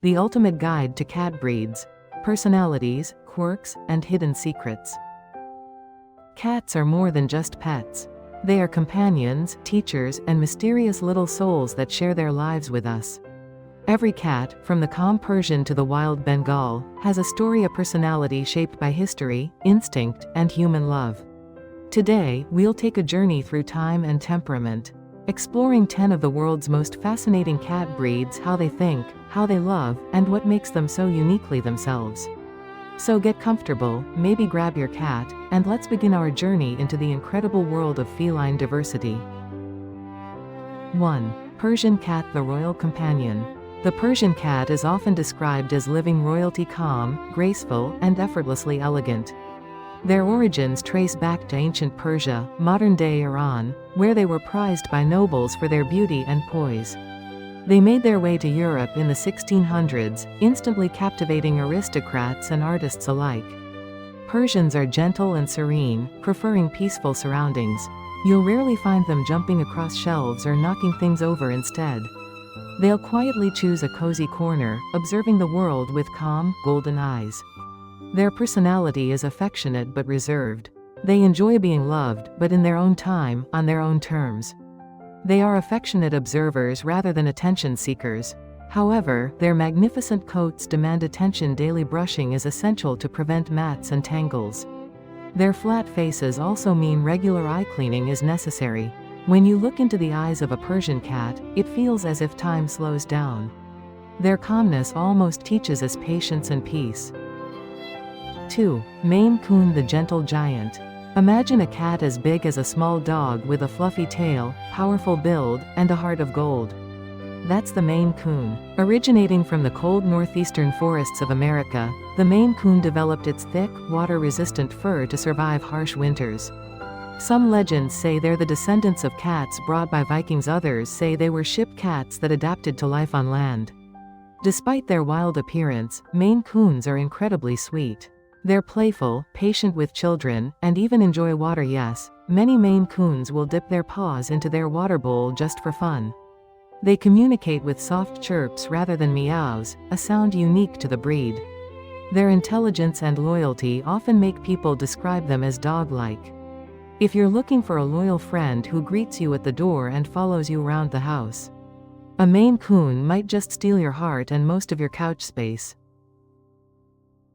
the ultimate guide to cat breeds, personalities, quirks, and hidden secrets. Cats are more than just pets. They are companions, teachers, and mysterious little souls that share their lives with us. Every cat, from the calm Persian to the wild Bengal, has a story, a personality shaped by history, instinct, and human love. Today, we'll take a journey through time and temperament, exploring 10 of the world's most fascinating cat breeds, how they think, how they love, and what makes them so uniquely themselves. So get comfortable, maybe grab your cat, and let's begin our journey into the incredible world of feline diversity. 1. Persian Cat, the royal companion. The Persian cat is often described as living royalty, calm, graceful, and effortlessly elegant. Their origins trace back to ancient Persia, modern-day Iran, where they were prized by nobles for their beauty and poise. They made their way to Europe in the 1600s, instantly captivating aristocrats and artists alike. Persians are gentle and serene, preferring peaceful surroundings. You'll rarely find them jumping across shelves or knocking things over instead. They'll quietly choose a cozy corner, observing the world with calm, golden eyes. Their personality is affectionate but reserved. They enjoy being loved, but in their own time, on their own terms. They are affectionate observers rather than attention seekers. However, their magnificent coats demand attention. Daily brushing is essential to prevent mats and tangles. Their flat faces also mean regular eye cleaning is necessary. When you look into the eyes of a Persian cat, it feels as if time slows down. Their calmness almost teaches us patience and peace. 2. Maine Coon, the gentle giant. Imagine a cat as big as a small dog with a fluffy tail, powerful build, and a heart of gold. That's the Maine Coon. Originating from the cold northeastern forests of America, the Maine Coon developed its thick, water-resistant fur to survive harsh winters. Some legends say they're the descendants of cats brought by Vikings. Others say they were ship cats that adapted to life on land. Despite their wild appearance, Maine Coons are incredibly sweet. They're playful, patient with children, and even enjoy water. Yes, many Maine Coons will dip their paws into their water bowl just for fun. They communicate with soft chirps rather than meows, a sound unique to the breed. Their intelligence and loyalty often make people describe them as dog-like. If you're looking for a loyal friend who greets you at the door and follows you around the house, a Maine Coon might just steal your heart and most of your couch space.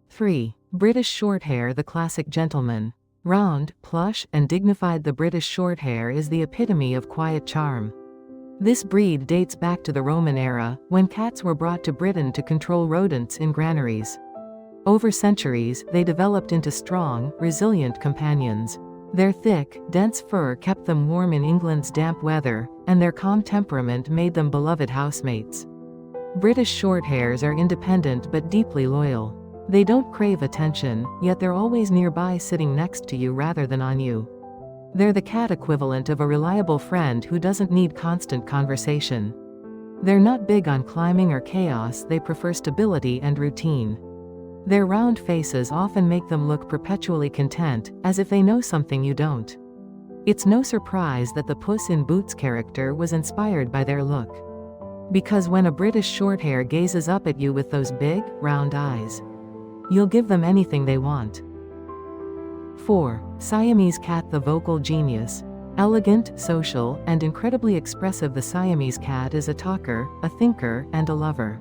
3. British Shorthair, the classic gentleman. Round, plush, and dignified, the British Shorthair is the epitome of quiet charm. This breed dates back to the Roman era, when cats were brought to Britain to control rodents in granaries. Over centuries, they developed into strong, resilient companions. Their thick, dense fur kept them warm in England's damp weather, and their calm temperament made them beloved housemates. British Shorthairs are independent but deeply loyal. They don't crave attention, yet they're always nearby, sitting next to you rather than on you. They're the cat equivalent of a reliable friend who doesn't need constant conversation. They're not big on climbing or chaos, they prefer stability and routine. Their round faces often make them look perpetually content, as if they know something you don't. It's no surprise that the Puss in Boots character was inspired by their look. Because when a British Shorthair gazes up at you with those big, round eyes, you'll give them anything they want. 4. Siamese Cat, the vocal genius. Elegant, social, and incredibly expressive, the Siamese cat is a talker, a thinker, and a lover.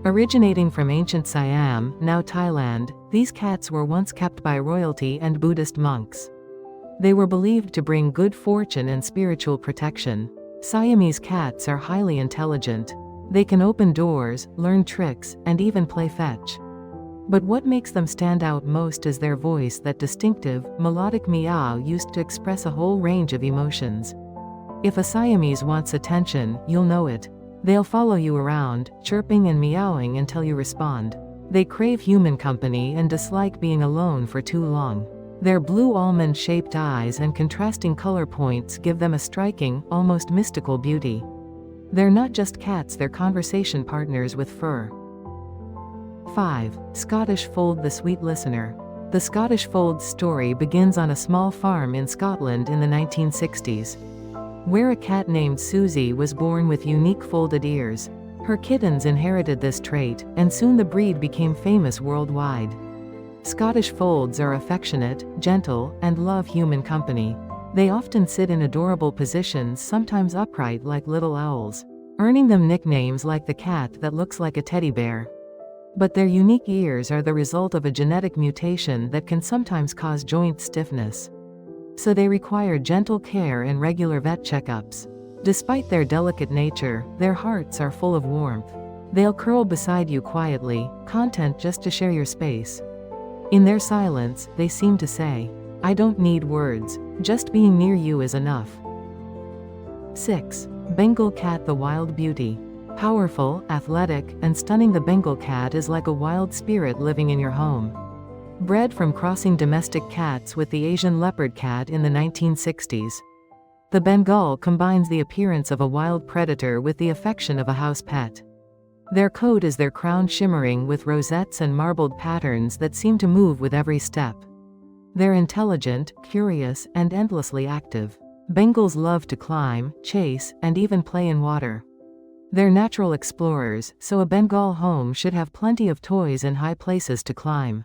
Originating from ancient Siam, now Thailand, these cats were once kept by royalty and Buddhist monks. They were believed to bring good fortune and spiritual protection. Siamese cats are highly intelligent. They can open doors, learn tricks, and even play fetch. But what makes them stand out most is their voice, that distinctive, melodic meow used to express a whole range of emotions. If a Siamese wants attention, you'll know it. They'll follow you around, chirping and meowing until you respond. They crave human company and dislike being alone for too long. Their blue almond-shaped eyes and contrasting color points give them a striking, almost mystical beauty. They're not just cats, they're conversation partners with fur. 5. Scottish Fold, the sweet listener. The Scottish Fold's story begins on a small farm in Scotland in the 1960s, where a cat named Susie was born with unique folded ears. Her kittens inherited this trait, and soon the breed became famous worldwide. Scottish Folds are affectionate, gentle, and love human company. They often sit in adorable positions, sometimes upright like little owls, earning them nicknames like the cat that looks like a teddy bear. But their unique ears are the result of a genetic mutation that can sometimes cause joint stiffness. So they require gentle care and regular vet checkups. Despite their delicate nature, their hearts are full of warmth. They'll curl beside you quietly, content just to share your space. In their silence, they seem to say, "I don't need words, just being near you is enough." 6. Bengal Cat, the wild beauty. Powerful, athletic, and stunning, the Bengal cat is like a wild spirit living in your home. Bred from crossing domestic cats with the Asian leopard cat in the 1960s, the Bengal combines the appearance of a wild predator with the affection of a house pet. Their coat is their crown, shimmering with rosettes and marbled patterns that seem to move with every step. They're intelligent, curious, and endlessly active. Bengals love to climb, chase, and even play in water. They're natural explorers, so a Bengal home should have plenty of toys and high places to climb.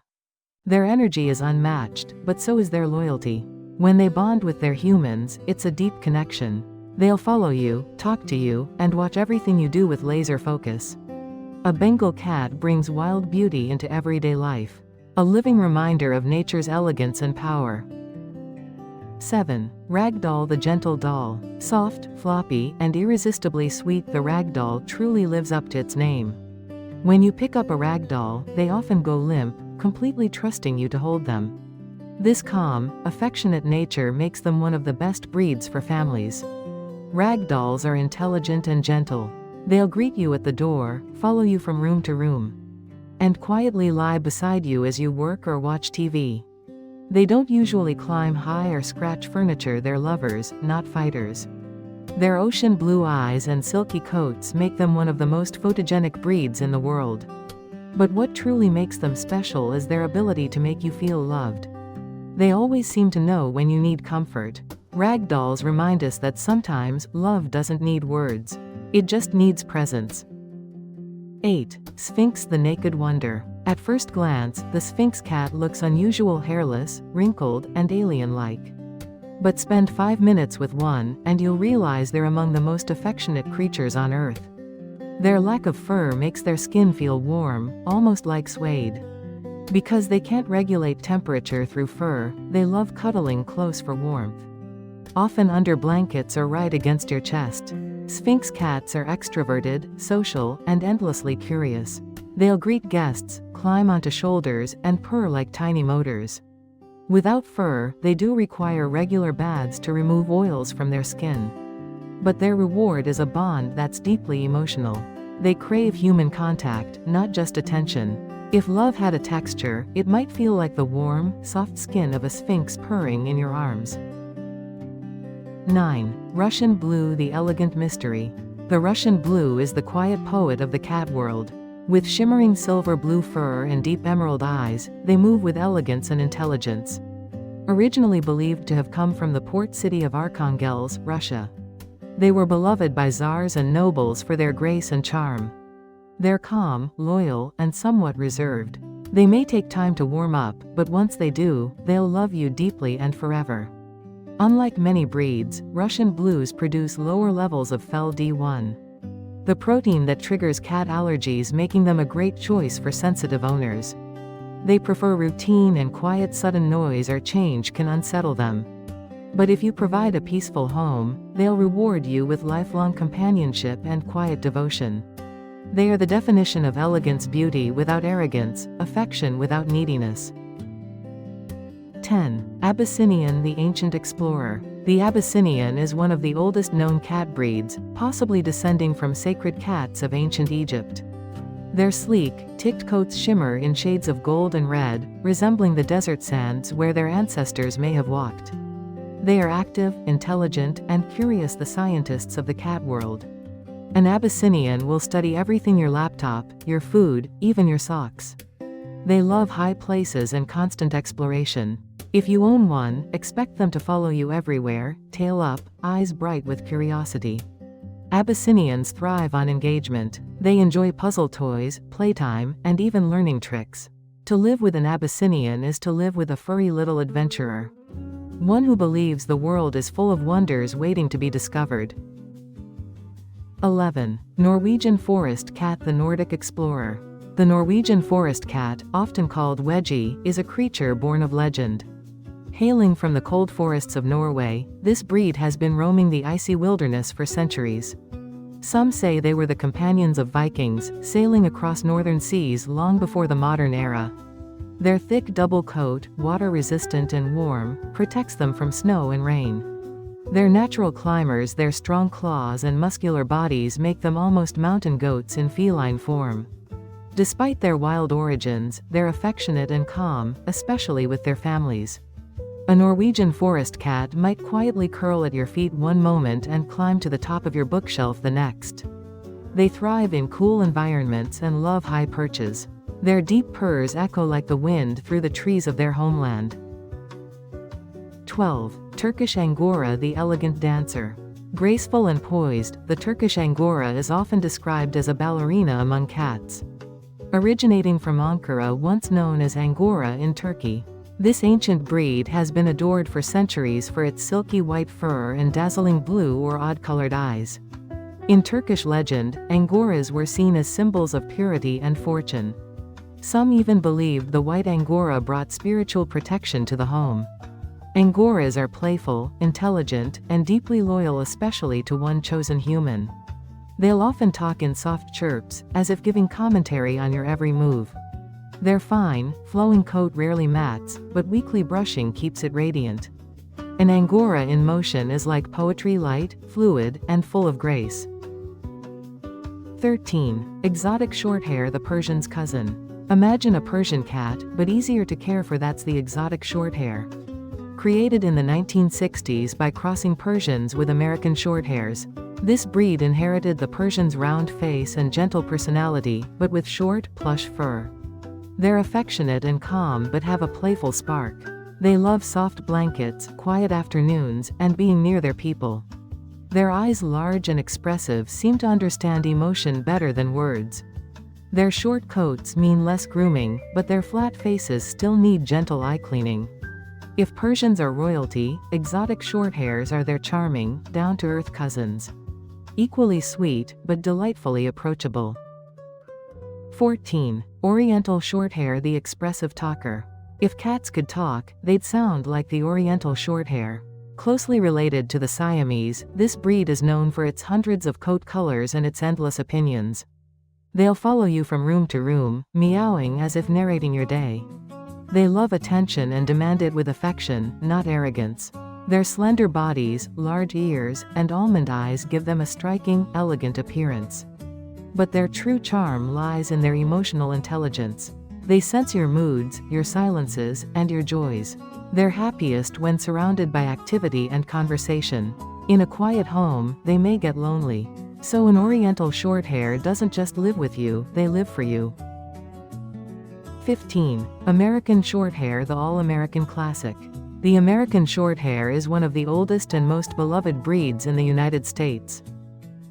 Their energy is unmatched, but so is their loyalty. When they bond with their humans, it's a deep connection. They'll follow you, talk to you, and watch everything you do with laser focus. A Bengal cat brings wild beauty into everyday life, a living reminder of nature's elegance and power. 7. Ragdoll, the gentle doll. Soft, floppy, and irresistibly sweet, the ragdoll truly lives up to its name. When you pick up a ragdoll, they often go limp, completely trusting you to hold them. This calm, affectionate nature makes them one of the best breeds for families. Ragdolls are intelligent and gentle. They'll greet you at the door, follow you from room to room, and quietly lie beside you as you work or watch TV. They don't usually climb high or scratch furniture. They're lovers, not fighters. Their ocean blue eyes and silky coats make them one of the most photogenic breeds in the world. But what truly makes them special is their ability to make you feel loved. They always seem to know when you need comfort. Ragdolls remind us that sometimes love doesn't need words. It just needs presence. 8. Sphynx, the naked wonder. At first glance, the Sphynx cat looks unusual, hairless, wrinkled, and alien-like. But spend 5 minutes with one, and you'll realize they're among the most affectionate creatures on Earth. Their lack of fur makes their skin feel warm, almost like suede. Because they can't regulate temperature through fur, they love cuddling close for warmth. Often under blankets or right against your chest. Sphynx cats are extroverted, social, and endlessly curious. They'll greet guests, climb onto shoulders, and purr like tiny motors. Without fur, they do require regular baths to remove oils from their skin. But their reward is a bond that's deeply emotional. They crave human contact, not just attention. If love had a texture, it might feel like the warm, soft skin of a Sphynx purring in your arms. 9. Russian Blue, the elegant mystery. The Russian Blue is the quiet poet of the cat world. With shimmering silver blue fur and deep emerald eyes, they move with elegance and intelligence. Originally believed to have come from the port city of Arkhangelsk, Russia, they were beloved by czars and nobles for their grace and charm. They're calm, loyal, and somewhat reserved. They may take time to warm up, but once they do, they'll love you deeply and forever. Unlike many breeds, Russian Blues produce lower levels of FeL-D1, the protein that triggers cat allergies, making them a great choice for sensitive owners. They prefer routine and quiet. Sudden noise or change can unsettle them. But if you provide a peaceful home, they'll reward you with lifelong companionship and quiet devotion. They are the definition of elegance, beauty without arrogance, affection without neediness. 10. Abyssinian, the ancient explorer. The Abyssinian is one of the oldest known cat breeds, possibly descending from sacred cats of ancient Egypt. Their sleek, ticked coats shimmer in shades of gold and red, resembling the desert sands where their ancestors may have walked. They are active, intelligent, and curious, the scientists of the cat world. An Abyssinian will study everything: your laptop, your food, even your socks. They love high places and constant exploration. If you own one, expect them to follow you everywhere, tail up, eyes bright with curiosity. Abyssinians thrive on engagement. They enjoy puzzle toys, playtime, and even learning tricks. To live with an Abyssinian is to live with a furry little adventurer. One who believes the world is full of wonders waiting to be discovered. 11. Norwegian Forest Cat. The Nordic Explorer. The Norwegian Forest Cat, often called Wedgie, is a creature born of legend. Hailing from the cold forests of Norway, this breed has been roaming the icy wilderness for centuries. Some say they were the companions of Vikings, sailing across northern seas long before the modern era. Their thick double coat, water-resistant and warm, protects them from snow and rain. They're natural climbers. Their strong claws and muscular bodies make them almost mountain goats in feline form. Despite their wild origins, they're affectionate and calm, especially with their families. A Norwegian forest cat might quietly curl at your feet one moment and climb to the top of your bookshelf the next. They thrive in cool environments and love high perches. Their deep purrs echo like the wind through the trees of their homeland. 12. Turkish Angora. The elegant dancer. Graceful and poised, the Turkish Angora is often described as a ballerina among cats. Originating from Ankara, once known as Angora in Turkey. This ancient breed has been adored for centuries for its silky white fur and dazzling blue or odd-colored eyes. In Turkish legend, Angoras were seen as symbols of purity and fortune. Some even believed the white Angora brought spiritual protection to the home. Angoras are playful, intelligent, and deeply loyal, especially to one chosen human. They'll often talk in soft chirps, as if giving commentary on your every move. Their fine, flowing coat rarely mats, but weekly brushing keeps it radiant. An Angora in motion is like poetry, light, fluid, and full of grace. 13. Exotic Shorthair. The Persian's cousin. Imagine a Persian cat, but easier to care for. That's the exotic Shorthair. Created in the 1960s by crossing Persians with American Shorthairs. This breed inherited the Persian's round face and gentle personality, but with short, plush fur. They're affectionate and calm but have a playful spark. They love soft blankets, quiet afternoons, and being near their people. Their eyes, large and expressive, seem to understand emotion better than words. Their short coats mean less grooming, but their flat faces still need gentle eye cleaning. If Persians are royalty, exotic Shorthairs are their charming, down-to-earth cousins. Equally sweet, but delightfully approachable. 14. Oriental Shorthair. The expressive talker. If cats could talk, they'd sound like the Oriental Shorthair. Closely related to the Siamese, this breed is known for its hundreds of coat colors and its endless opinions. They'll follow you from room to room, meowing as if narrating your day. They love attention and demand it with affection, not arrogance. Their slender bodies, large ears, and almond eyes give them a striking, elegant appearance. But their true charm lies in their emotional intelligence. They sense your moods, your silences, and your joys. They're happiest when surrounded by activity and conversation. In a quiet home, they may get lonely. So an Oriental Shorthair doesn't just live with you, they live for you. 15. American Shorthair. The all-American classic. The American Shorthair is one of the oldest and most beloved breeds in the United States.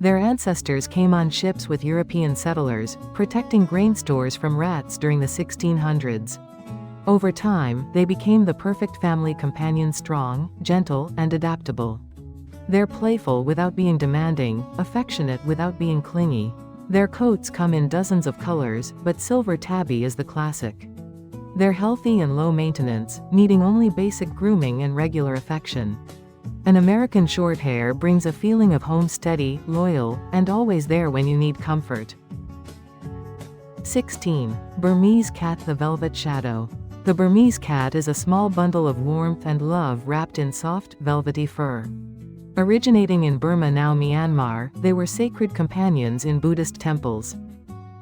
Their ancestors came on ships with European settlers, protecting grain stores from rats during the 1600s. Over time, they became the perfect family companion, strong, gentle, and adaptable. They're playful without being demanding, affectionate without being clingy. Their coats come in dozens of colors, but silver tabby is the classic. They're healthy and low maintenance, needing only basic grooming and regular affection. An American Shorthair brings a feeling of home, steady, loyal, and always there when you need comfort. 16. Burmese Cat. The Velvet Shadow. The Burmese cat is a small bundle of warmth and love wrapped in soft, velvety fur. Originating in Burma, now Myanmar, they were sacred companions in Buddhist temples.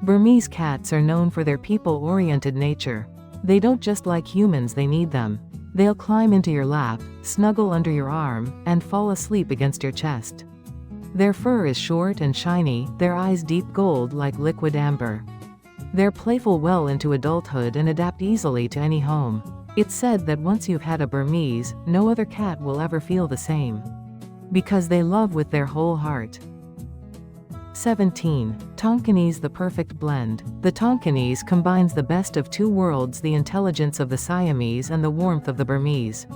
Burmese cats are known for their people-oriented nature. They don't just like humans, they need them. They'll climb into your lap, snuggle under your arm, and fall asleep against your chest. Their fur is short and shiny, their eyes deep gold like liquid amber. They're playful well into adulthood and adapt easily to any home. It's said that once you've had a Burmese, no other cat will ever feel the same. Because they love with their whole heart. 17. Tonkinese, the perfect blend. The Tonkinese combines the best of two worlds, the intelligence of the Siamese and the warmth of the Burmese.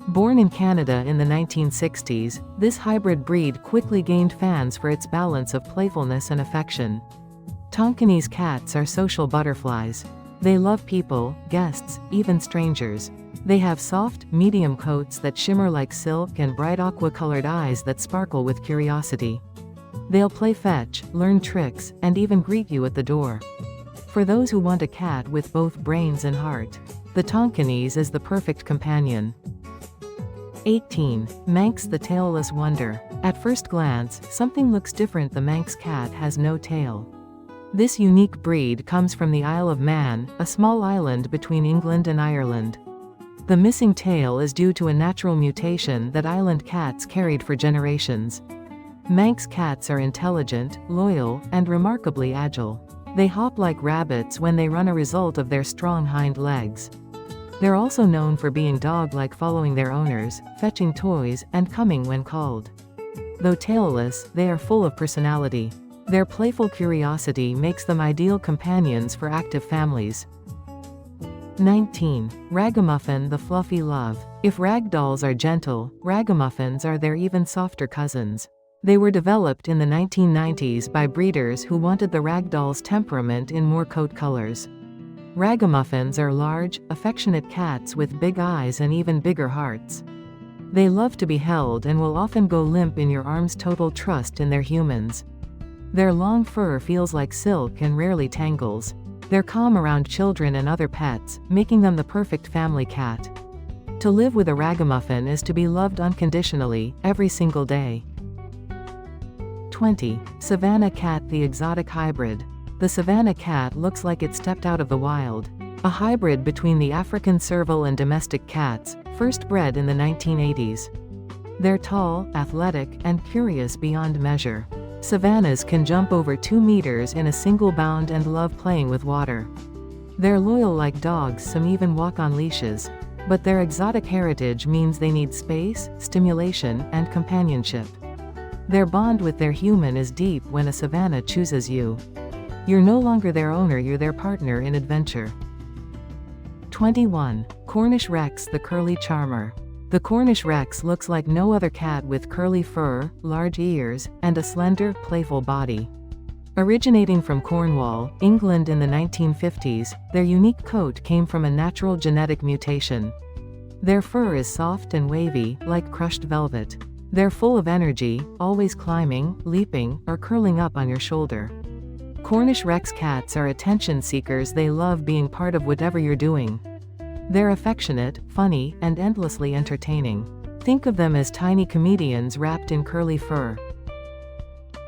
Born in Canada in the 1960s, this hybrid breed quickly gained fans for its balance of playfulness and affection. Tonkinese cats are social butterflies. They love people, guests, even strangers. They have soft, medium coats that shimmer like silk and bright aqua-colored eyes that sparkle with curiosity. They'll play fetch, learn tricks, and even greet you at the door. For those who want a cat with both brains and heart, the Tonkinese is the perfect companion. 18. Manx, the tailless wonder. At first glance, something looks different. The Manx cat has no tail. This unique breed comes from the Isle of Man, a small island between England and Ireland. The missing tail is due to a natural mutation that island cats carried for generations. Manx cats are intelligent, loyal, and remarkably agile. They hop like rabbits when they run, a result of their strong hind legs. They're also known for being dog-like, following their owners, fetching toys, and coming when called. Though tailless, they are full of personality. Their playful curiosity makes them ideal companions for active families. 19. Ragamuffin, the fluffy love. If ragdolls are gentle, ragamuffins are their even softer cousins. They were developed in the 1990s by breeders who wanted the ragdoll's temperament in more coat colors. Ragamuffins are large, affectionate cats with big eyes and even bigger hearts. They love to be held and will often go limp in your arms. Total trust in their humans. Their long fur feels like silk and rarely tangles. They're calm around children and other pets, making them the perfect family cat. To live with a ragamuffin is to be loved unconditionally, every single day. 20. Savannah Cat, the exotic hybrid. The Savannah Cat looks like it stepped out of the wild. A hybrid between the African serval and domestic cats, first bred in the 1980s. They're tall, athletic, and curious beyond measure. Savannahs can jump over 2 meters in a single bound and love playing with water. They're loyal like dogs, some even walk on leashes. But their exotic heritage means they need space, stimulation, and companionship. Their bond with their human is deep when a Savannah chooses you. You're no longer their owner, you're their partner in adventure. 21. Cornish Rex, the curly charmer. The Cornish Rex looks like no other cat, with curly fur, large ears, and a slender, playful body. Originating from Cornwall, England in the 1950s, their unique coat came from a natural genetic mutation. Their fur is soft and wavy, like crushed velvet. They're full of energy, always climbing, leaping, or curling up on your shoulder. Cornish Rex cats are attention seekers. They love being part of whatever you're doing. They're affectionate, funny, and endlessly entertaining. Think of them as tiny comedians wrapped in curly fur.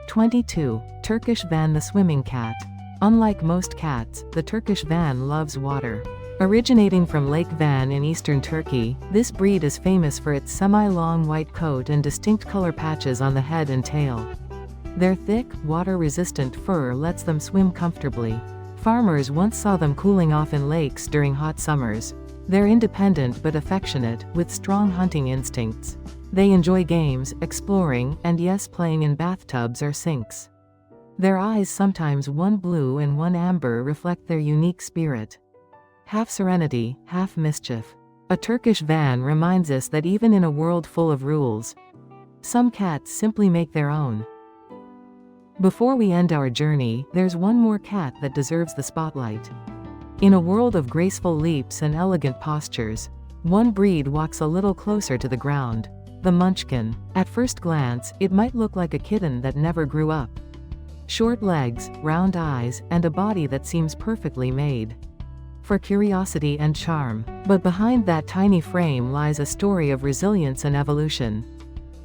22. Turkish Van, the swimming cat. Unlike most cats, the Turkish Van loves water. Originating from Lake Van in eastern Turkey, this breed is famous for its semi-long white coat and distinct color patches on the head and tail. Their thick, water-resistant fur lets them swim comfortably. Farmers once saw them cooling off in lakes during hot summers. They're independent but affectionate, with strong hunting instincts. They enjoy games, exploring, and yes, playing in bathtubs or sinks. Their eyes, sometimes one blue and one amber, reflect their unique spirit. Half serenity, half mischief. A Turkish Van reminds us that even in a world full of rules, some cats simply make their own. Before we end our journey, there's one more cat that deserves the spotlight. In a world of graceful leaps and elegant postures, one breed walks a little closer to the ground. The Munchkin. At first glance, it might look like a kitten that never grew up. Short legs, round eyes, and a body that seems perfectly made for curiosity and charm. But behind that tiny frame lies a story of resilience and evolution.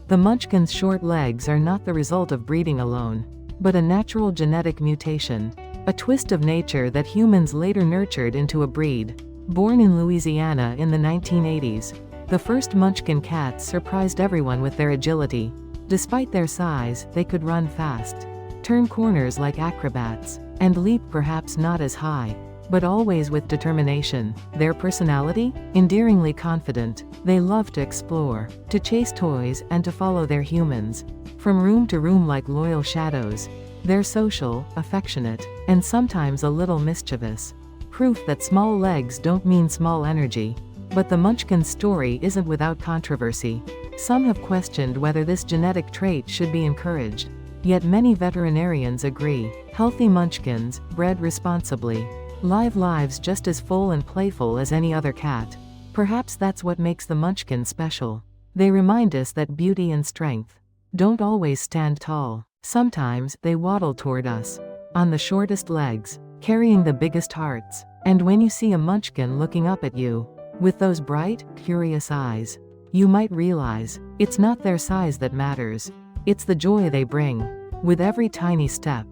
The Munchkin's short legs are not the result of breeding alone, but a natural genetic mutation. A twist of nature that humans later nurtured into a breed. Born in Louisiana in the 1980s, the first Munchkin cats surprised everyone with their agility. Despite their size, they could run fast, turn corners like acrobats, and leap perhaps not as high, but always with determination. Their personality? Endearingly confident. They love to explore, to chase toys, and to follow their humans. From room to room like loyal shadows. They're social, affectionate, and sometimes a little mischievous. Proof that small legs don't mean small energy. But the Munchkin story isn't without controversy. Some have questioned whether this genetic trait should be encouraged. Yet many veterinarians agree. Healthy Munchkins, bred responsibly, live lives just as full and playful as any other cat. Perhaps that's what makes the Munchkin special. They remind us that beauty and strength don't always stand tall. Sometimes they waddle toward us on the shortest legs, carrying the biggest hearts. And when you see a Munchkin looking up at you with those bright, curious eyes, you might realize it's not their size that matters. It's the joy they bring with every tiny step.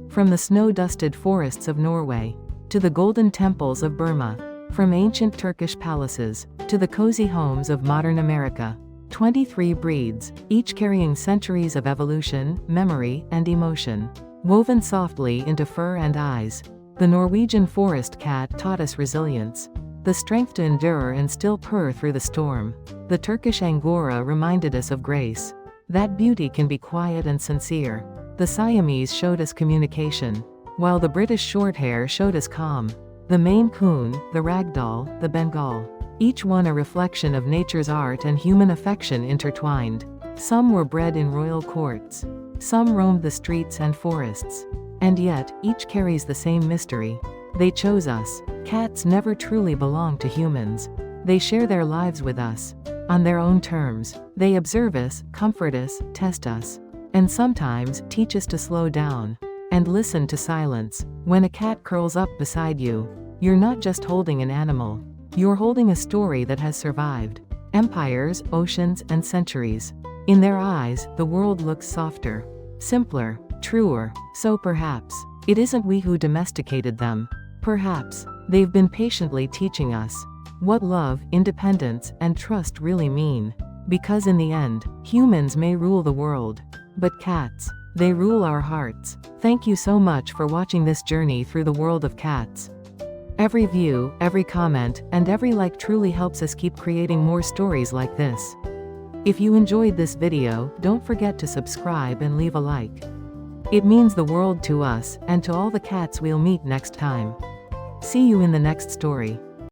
From the snow-dusted forests of Norway to the golden temples of Burma, from ancient Turkish palaces to the cozy homes of modern America, 23 breeds, each carrying centuries of evolution, memory, and emotion, woven softly into fur and eyes. The Norwegian Forest Cat taught us resilience, the strength to endure and still purr through the storm. The Turkish Angora reminded us of grace, that beauty can be quiet and sincere. The Siamese showed us communication, while the British Shorthair showed us calm. The Maine Coon, the Ragdoll, the Bengal, each one a reflection of nature's art and human affection intertwined. Some were bred in royal courts, some roamed the streets and forests, and yet, each carries the same mystery. They chose us. Cats never truly belong to humans. They share their lives with us on their own terms. They observe us, comfort us, test us, and sometimes teach us to slow down and listen to silence. When a cat curls up beside you, you're not just holding an animal. You're holding a story that has survived empires, oceans, and centuries. In their eyes, the world looks softer, simpler, truer. So perhaps it isn't we who domesticated them. Perhaps they've been patiently teaching us what love, independence, and trust really mean. Because in the end, humans may rule the world, but cats, they rule our hearts. Thank you so much for watching this journey through the world of cats. Every view, every comment, and every like truly helps us keep creating more stories like this. If you enjoyed this video, don't forget to subscribe and leave a like. It means the world to us, and to all the cats we'll meet next time. See you in the next story.